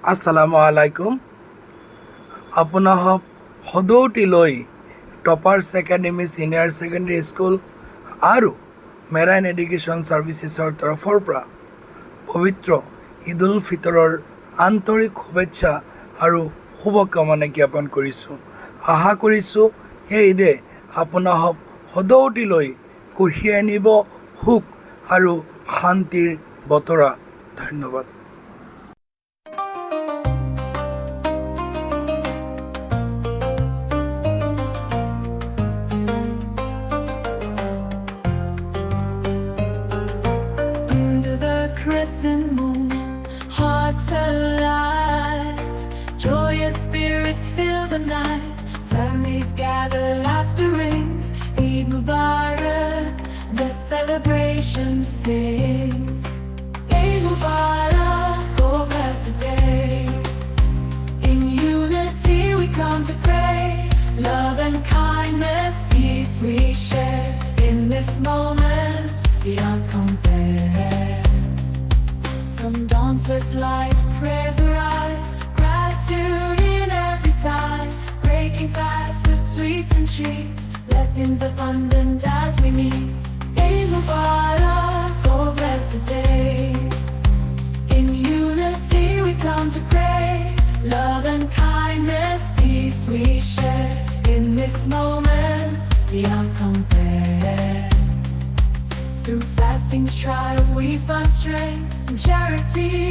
আসসালামু আলাইকুম আপোনাসব সদৌটিলৈ টপাৰ্ছ academy senior secondary school আৰু মেৰাইন এডুকেশ্যন ছাৰ্ভিচেছৰ তৰফৰ পৰা পবিত্ৰ ঈদ উল ফিতৰৰ আন্তৰিক শুভেচ্ছা আৰু শুভকামনা জ্ঞাপন কৰিছোঁ। আশা কৰিছোঁ সেই ঈদে আপোনাসব সদৌটিলৈ কঢ়িয়াই আনিব সুখ আৰু শান্তিৰ বতৰা। ধন্যবাদ। Under the crescent moon, hearts alight, joyous spirits fill the night. Families gather, laughter rings. Eid Mubarak, the celebration sings. Eid Mubarak, oh blessed day. In unity we come to pray. Love and kindness, peace we share. In this moment, beyond compare. From dawn's first light, prayers arise. Gratitude in every side. Breaking fast with sweets and treats. Blessings abundant as we meet. Eid Mubarak, oh blessed day. In unity we come to pray. Love and kindness, peace we share. In this moment, beyond compare. Through fastings, trials, we find strength and charity.